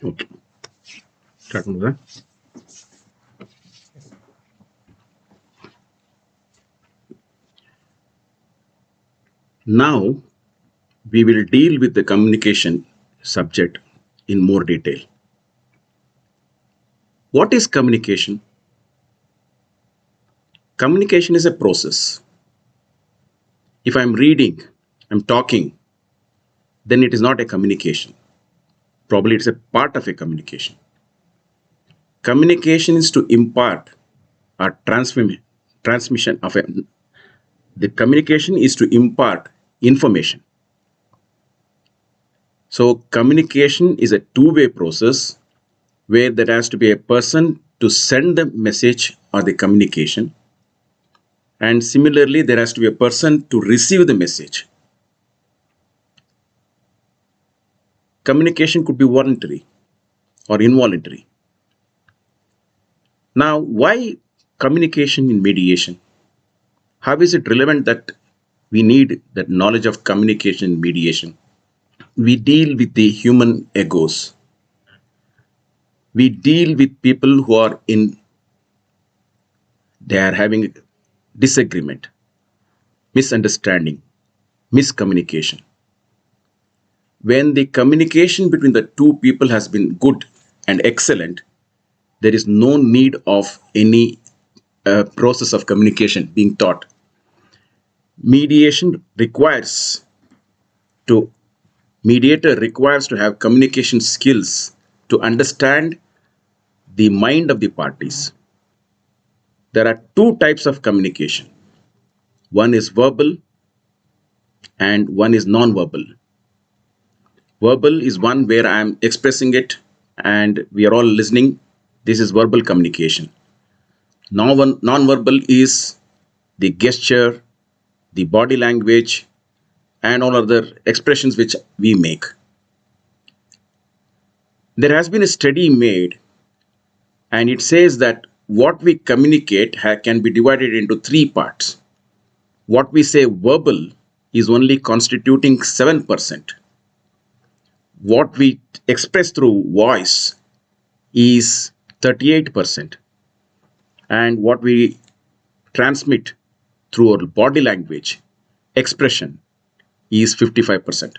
Okay. Start with that. Now we will deal with the communication subject in more detail. What is communication? Communication is a process. If I'm reading, I'm talking, then it is not a communication. Probably it's a part of a communication. Communication is to impart or transmission of a. The communication is to impart information. So communication is a two-way process where there has to be a person to send the message or the communication, and similarly there has to be a person to receive the message. Communication could be voluntary or involuntary. Now, why communication in mediation? How is it relevant that we need that knowledge of communication in mediation? We deal with the human egos. We deal with people who are in, they are having disagreement, misunderstanding, miscommunication. When the communication between the two people has been good and excellent, there is no need of any process of communication being taught. Mediation requires to mediator requires to have communication skills to understand the mind of the parties. There are two types of communication. One is verbal and one is non-verbal. Verbal is one where I am expressing it and we are all listening. This is verbal communication. Non-verbal is the gesture, the body language, and all other expressions which we make. There has been a study made, and it says that what we communicate can be divided into three parts. What we say verbal is only constituting 7%. What we express through voice is 38%. And what we transmit through our body language expression is 55%.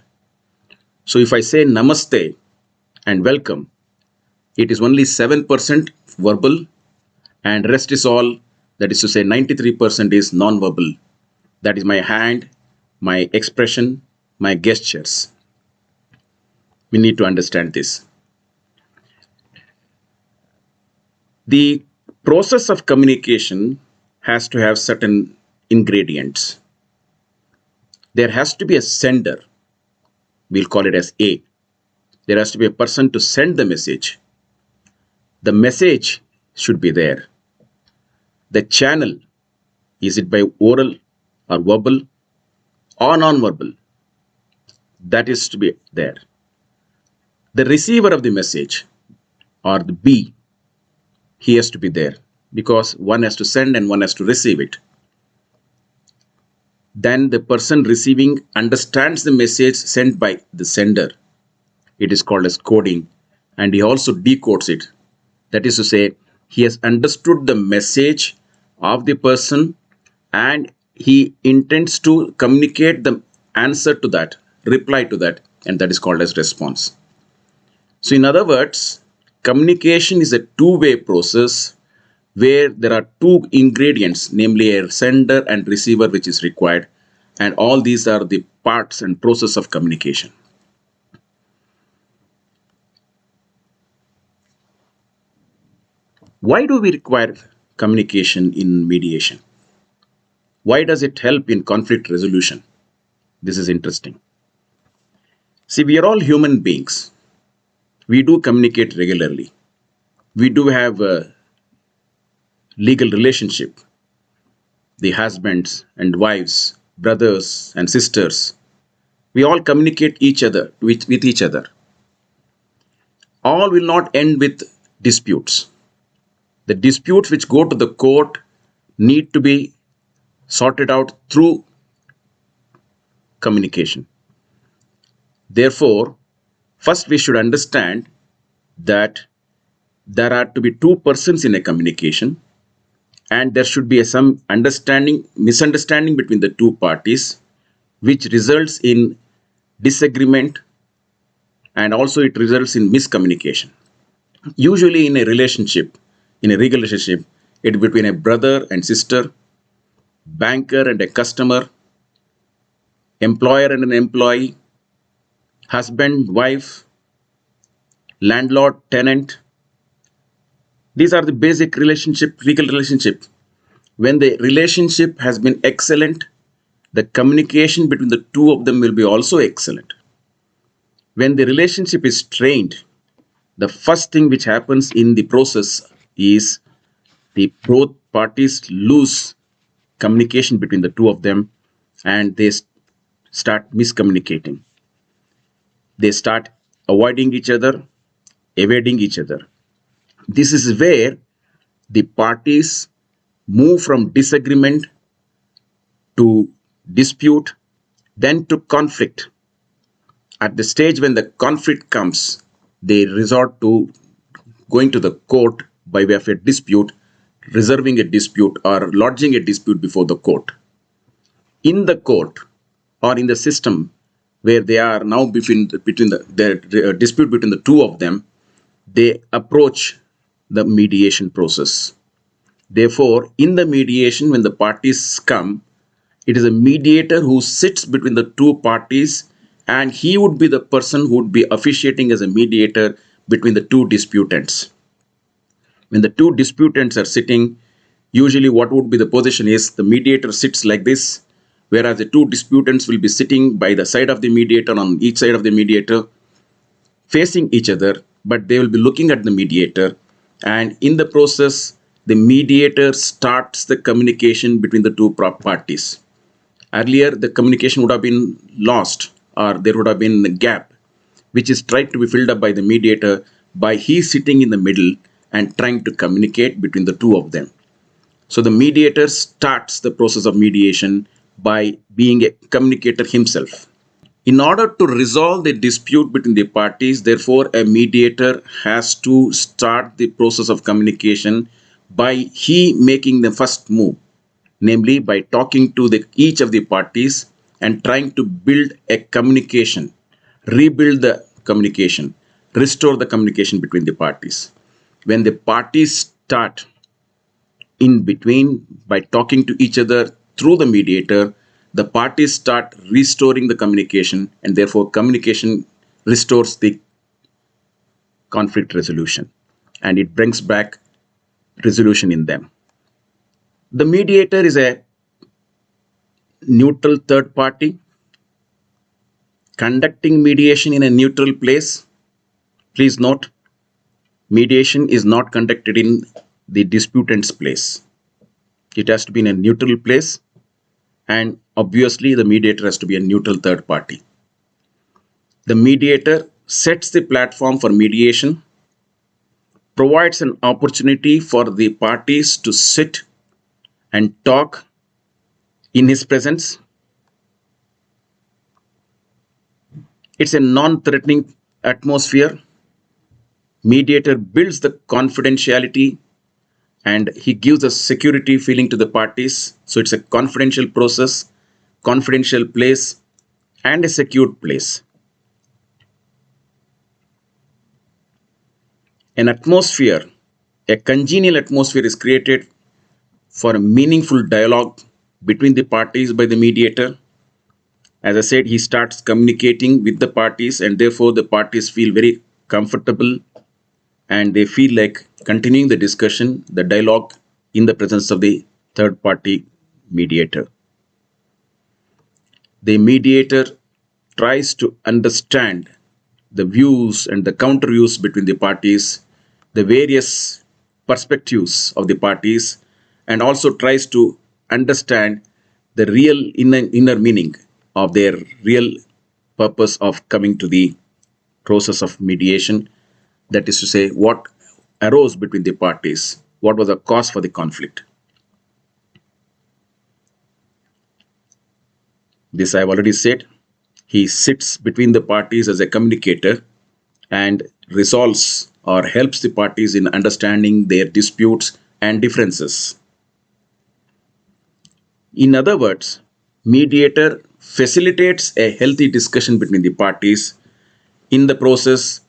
So if I say namaste and welcome, it is only 7% verbal and rest is all, that is to say 93% is non-verbal. That is my hand, my expression, my gestures. We need to understand this. The process of communication has to have certain ingredients. There has to be a sender. We'll call it as A. There has to be a person to send the message. The message should be there. The channel, is it by oral or verbal or non-verbal? That is to be there. The receiver of the message, or the B, he has to be there because one has to send and one has to receive it. Then the person receiving understands the message sent by the sender. It is called as coding, and he also decodes it. That is to say, he has understood the message of the person and he intends to communicate the answer to that, reply to that, and that is called as response. So in other words, communication is a two-way process where there are two ingredients, namely a sender and receiver, which is required, and all these are the parts and process of communication. Why do we require communication in mediation? Why does it help in conflict resolution? This is interesting. See, we are all human beings. We do communicate regularly. We do have a legal relationship. The husbands and wives, brothers and sisters, we all communicate with each other. All will not end with disputes. The disputes which go to the court need to be sorted out through communication. Therefore, first we should understand that there are to be two persons in a communication, and there should be some misunderstanding between the two parties, which results in disagreement, and also it results in miscommunication. Usually in a legal relationship, it between a brother and sister, banker and a customer, employer and an employee, husband, wife, landlord, tenant. These are the basic legal relationship. When the relationship has been excellent, the communication between the two of them will be also excellent. When the relationship is strained, the first thing which happens in the process is the both parties lose communication between the two of them, and they start miscommunicating. They start avoiding each other, evading each other. This is where the parties move from disagreement to dispute, then to conflict. At the stage when the conflict comes, they resort to going to the court by way of a dispute, reserving a dispute, or lodging a dispute before the court. In the court or in the system where they are now between the dispute between the two of them, they approach the mediation process. Therefore, in the mediation, when the parties come, it is a mediator who sits between the two parties, and he would be the person who would be officiating as a mediator between the two disputants. When the two disputants are sitting, usually what would be the position is the mediator sits like this, whereas the two disputants will be sitting by the side of the mediator, on each side of the mediator, facing each other, but they will be looking at the mediator. And in the process, the mediator starts the communication between the two parties. Earlier, the communication would have been lost, or there would have been a gap, which is tried to be filled up by the mediator by he sitting in the middle and trying to communicate between the two of them. So the mediator starts the process of mediation by being a communicator himself. In order to resolve the dispute between the parties, therefore, a mediator has to start the process of communication by he making the first move, namely by talking to each of the parties and trying to build a communication, rebuild the communication, restore the communication between the parties. When the parties start in between by talking to each other through the mediator, the parties start restoring the communication, and therefore communication restores the conflict resolution, and it brings back resolution in them. The mediator is a neutral third party conducting mediation in a neutral place. Please note, mediation is not conducted in the disputant's place. It has to be in a neutral place, and obviously the mediator has to be a neutral third party. The mediator sets the platform for mediation, provides an opportunity for the parties to sit and talk in his presence. It's a non-threatening atmosphere. Mediator builds the confidentiality, and he gives a security feeling to the parties. So it's a confidential process, confidential place, and a secured place. An atmosphere, a congenial atmosphere is created for a meaningful dialogue between the parties by the mediator. As I said, he starts communicating with the parties, and therefore the parties feel very comfortable, and they feel like continuing the discussion, the dialogue, in the presence of the third party mediator. The mediator tries to understand the views and the counter views between the parties, the various perspectives of the parties, and also tries to understand the real inner meaning of their real purpose of coming to the process of mediation. That is to say, what arose between the parties, what was the cause for the conflict. This I have already said. He sits between the parties as a communicator and resolves or helps the parties in understanding their disputes and differences. In other words, mediator facilitates a healthy discussion between the parties. In the process,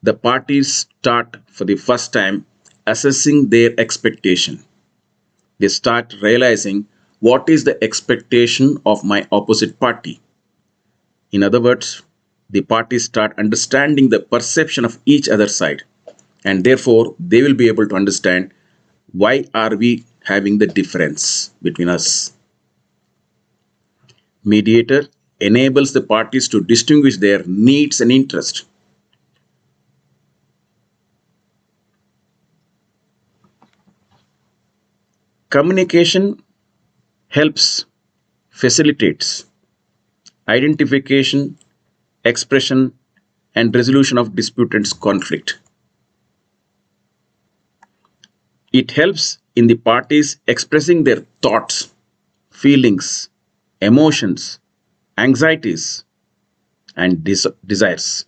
the parties start for the first time assessing their expectation. They start realizing what is the expectation of my opposite party. In other words, the parties start understanding the perception of each other side, and therefore they will be able to understand why are we having the difference between us. Mediator enables the parties to distinguish their needs and interests. Communication helps, facilitates identification, expression, and resolution of dispute and conflict. It helps in the parties expressing their thoughts, feelings, emotions, anxieties, and desires.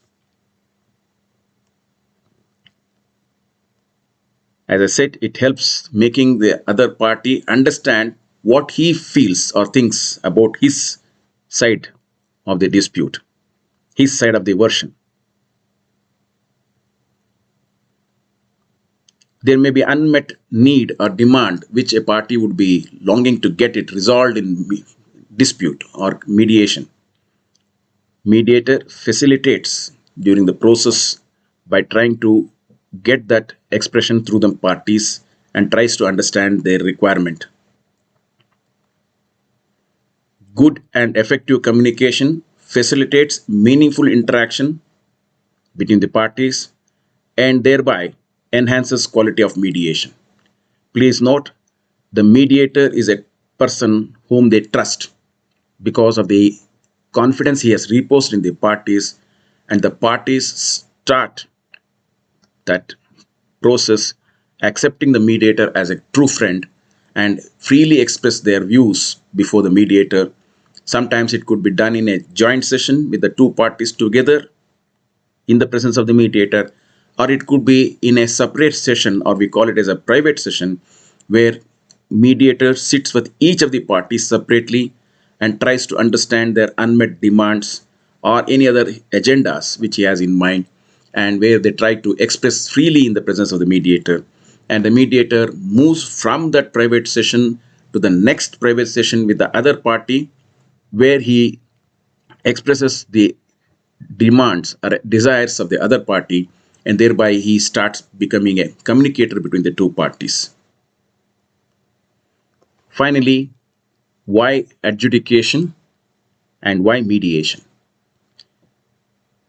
As I said, it helps making the other party understand what he feels or thinks about his side of the dispute, his side of the version. There may be unmet need or demand which a party would be longing to get it resolved in dispute or mediation. Mediator facilitates during the process by trying to get that expression through the parties and tries to understand their requirement. Good and effective communication facilitates meaningful interaction between the parties and thereby enhances quality of mediation. Please note, the mediator is a person whom they trust because of the confidence he has reposed in the parties, and the parties start that process accepting the mediator as a true friend and freely express their views before the mediator. Sometimes it could be done in a joint session with the two parties together in the presence of the mediator, or it could be in a separate session, or we call it as a private session, where mediator sits with each of the parties separately and tries to understand their unmet demands or any other agendas which he has in mind, and where they try to express freely in the presence of the mediator. And the mediator moves from that private session to the next private session with the other party, where he expresses the demands or desires of the other party, and thereby he starts becoming a communicator between the two parties. Finally, why adjudication and why mediation?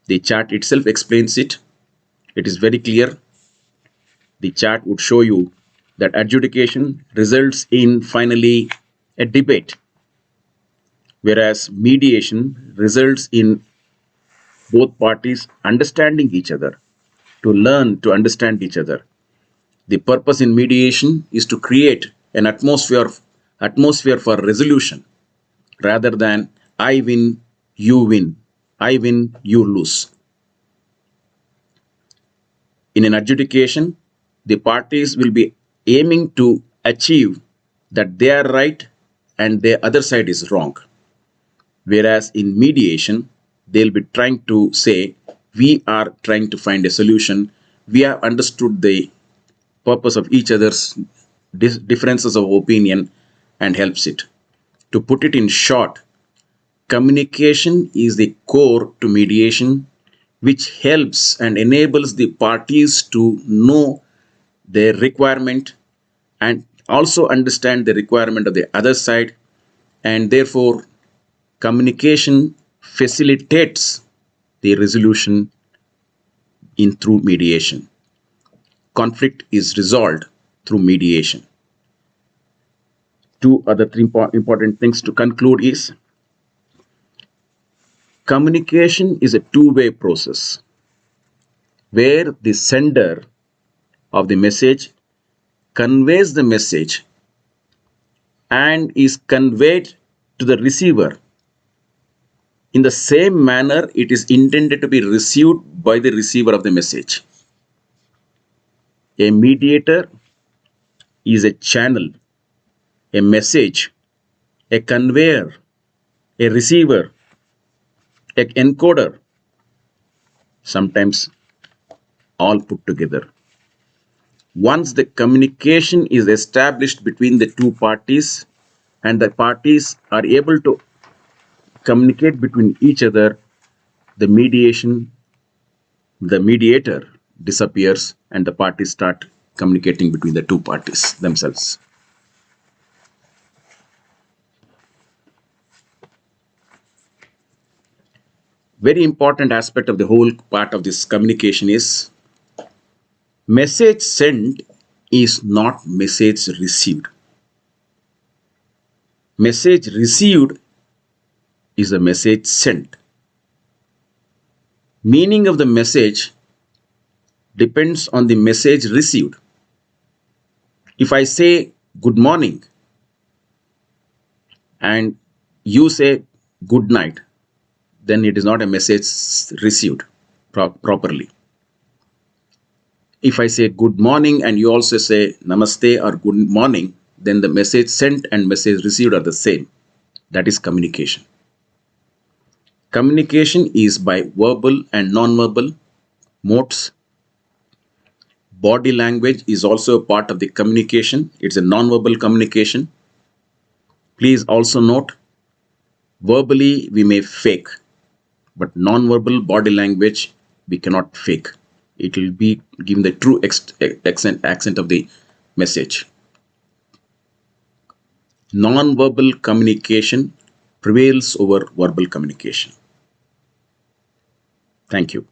The chart itself explains it. It is very clear. The chart would show you that adjudication results in finally a debate, whereas mediation results in both parties understanding each other, to learn to understand each other. The purpose in mediation is to create an atmosphere for resolution rather than I win, I win, you lose. In an adjudication, the parties will be aiming to achieve that they are right and the other side is wrong. Whereas in mediation, they'll be trying to say, we are trying to find a solution. We have understood the purpose of each other's differences of opinion and helps it. To put it in short, communication is the core to mediation, which helps and enables the parties to know their requirement and also understand the requirement of the other side, and therefore communication facilitates the resolution in through mediation. Conflict is resolved through mediation. Two other important things to conclude is communication is a two-way process where the sender of the message conveys the message and is conveyed to the receiver in the same manner it is intended to be received by the receiver of the message. A mediator is a channel, a message, a conveyor, a receiver, an encoder, sometimes all put together. Once the communication is established between the two parties and the parties are able to communicate between each other, the mediator disappears and the parties start communicating between the two parties themselves. Very important aspect of the whole part of this communication is message sent is not message received. Message received is a message sent. Meaning of the message depends on the message received. If I say good morning and you say good night, then it is not a message received properly. If I say good morning and you also say namaste or good morning, then the message sent and message received are the same. That is communication. Communication is by verbal and non-verbal modes. Body language is also a part of the communication. It's a non-verbal communication. Please also note, verbally we may fake, but non-verbal body language we cannot fake. It will be given the true accent of the message. Non-verbal communication prevails over verbal communication. Thank you.